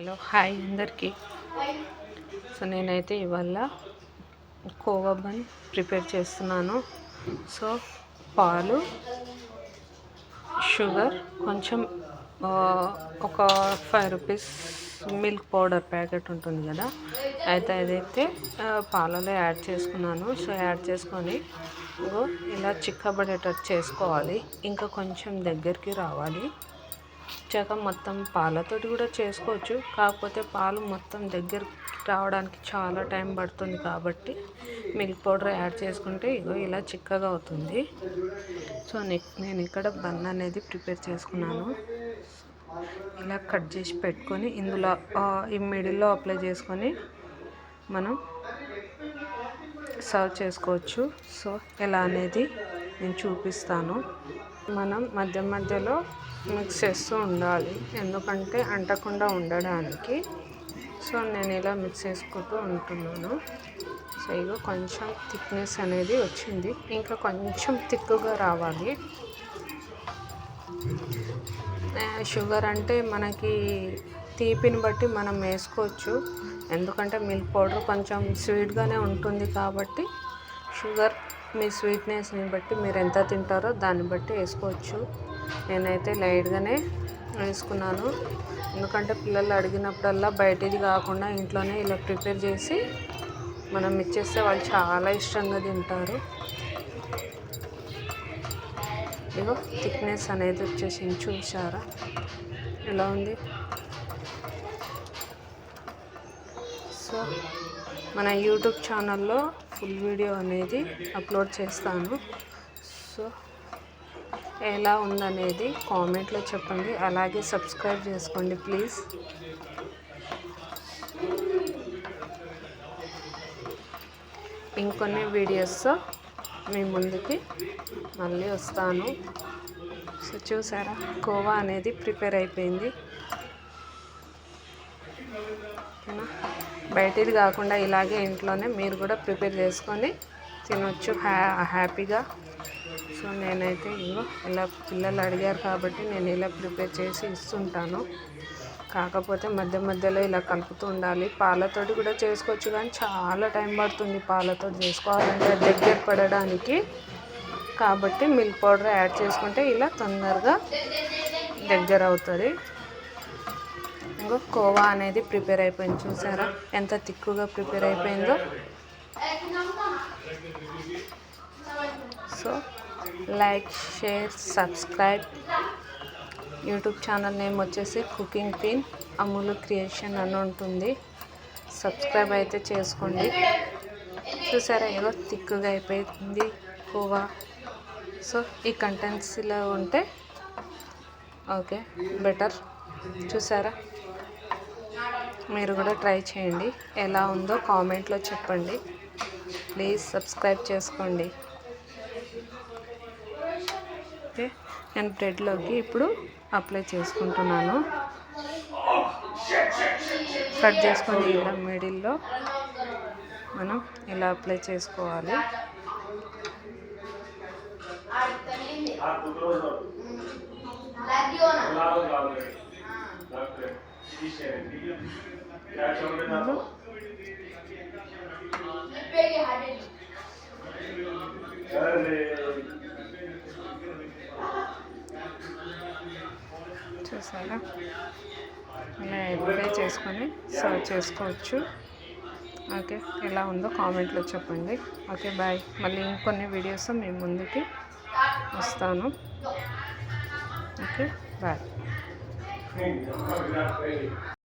Hello hi అందరికీ. So నేనైతే ఇవాళ కోవా బన్ ప్రిపేర్ చేస్తున్నాను. సో పాలు, షుగర్, కొంచెం ఒక 5 రూపీస్ మిల్క్ పౌడర్ ప్యాకెట్ ఉంటుంది కదా, అయితే అదైతే పాలలో యాడ్ చేసుకున్నాను. సో యాడ్ చేసుకొని ఇలా చిక్కబడేటట్టు చేసుకోవాలి. ఇంకా కొంచెం దగ్గరికి రావాలి. వచ్చాక మొత్తం పాలతోటి కూడా చేసుకోవచ్చు, కాకపోతే పాలు మొత్తం దగ్గరికి రావడానికి చాలా టైం పడుతుంది కాబట్టి మిల్క్ పౌడర్ యాడ్ చేసుకుంటే ఇలా చిక్కగా అవుతుంది. సో నేను ఇక్కడ బన్ అనేది ప్రిపేర్ చేసుకున్నాను. ఇలా కట్ చేసి పెట్టుకొని ఇందులో ఈ మిడిల్లో అప్లై చేసుకొని మనం సర్వ్ చేసుకోవచ్చు. సో ఎలా అనేది నేను చూపిస్తాను. మనం మధ్య మధ్యలో మిక్స్ చేస్తూ ఉండాలి, ఎందుకంటే అంటకుండా ఉండడానికి. సో నేను ఇలా మిక్స్ చేసుకుంటూ ఉంటున్నాను. సో కొంచెం థిక్నెస్ అనేది వచ్చింది, ఇంకా కొంచెం థిక్గా రావాలి. షుగర్ అంటే మనకి తీపిని బట్టి మనం వేసుకోవచ్చు, ఎందుకంటే మిల్క్ పౌడర్ కొంచెం స్వీట్గానే ఉంటుంది కాబట్టి షుగర్ మీ స్వీట్నెస్ని బట్టి మీరు ఎంత తింటారో దాన్ని బట్టి వేసుకోవచ్చు. నేనైతే లైట్గానే వేసుకున్నాను, ఎందుకంటే పిల్లలు అడిగినప్పుడల్లా బయటిది కాకుండా ఇంట్లోనే ఇలా ప్రిపేర్ చేసి మనం ఇచ్చేస్తే వాళ్ళు చాలా ఇష్టంగా తింటారు. థిక్నెస్ అనేది వచ్చేసి చూసారా ఎలా ఉంది. సో మన యూట్యూబ్ ఛానల్లో ఫుల్ వీడియో అనేది అప్లోడ్ చేస్తాను. సో ఎలా ఉందనేది కామెంట్లో చెప్పండి, అలాగే సబ్స్క్రైబ్ చేసుకోండి ప్లీజ్. ఇంకొన్ని వీడియోస్తో మీ ముందుకి మళ్ళీ వస్తాను. సో చూసారా, కోవా అనేది ప్రిపేర్ అయిపోయింది. ఓకేనా, బయటిది కాకుండా ఇలాగే ఇంట్లోనే మీరు కూడా ప్రిపేర్ చేసుకొని తినొచ్చు హ్యాపీగా. సో నేనైతే ఇలా పిల్లలు అడిగారు కాబట్టి నేను ఇలా ప్రిపేర్ చేసి ఇస్తుంటాను. కాకపోతే మధ్య మధ్యలో ఇలా కలుపుతూ ఉండాలి. పాలతోటి కూడా చేసుకోవచ్చు, కానీ చాలా టైం పడుతుంది పాలతో చేసుకోవాలంటే దగ్గర పడడానికి. కాబట్టి మిల్క్ పౌడర్ యాడ్ చేసుకుంటే ఇలా తొందరగా దగ్గర అవుతుంది. కోవా అనేది ప్రిపేర్ అయిపోయింది. చూసారా ఎంత తిక్కుగా ప్రిపేర్ అయిపోయిందో. So like, share, subscribe. YouTube channel name వచ్చేసి కుకింగ్ క్వీన్ అమూలు క్రియేషన్ అని ఉంటుంది. సబ్స్క్రైబ్ అయితే చేసుకోండి. చూసారా తిక్కుగా అయిపోయింది కోవా. సో ఈ కంటెంట్స్లో ఉంటే ఓకే బెటర్. చూసారా, మీరు కూడా ట్రై చేయండి, ఎలా ఉందో కామెంట్లో చెప్పండి. ప్లీజ్ సబ్స్క్రైబ్ చేసుకోండి. ఓకే, నేను బ్రెడ్లోకి ఇప్పుడు అప్లై చేసుకుంటున్నాను. కట్ చేసుకొని ఇలా మిడిల్లో మనం ఇలా అప్లై చేసుకోవాలి. చూసారా, ఇలా అప్లై చేసుకొని సర్వ్ చేసుకోవచ్చు. ఓకే, ఎలా ఉందో కామెంట్లో చెప్పండి. Okay bye. మళ్ళీ ఇంకొన్ని వీడియోస్ మీ ముందుకి వస్తాను. Okay bye.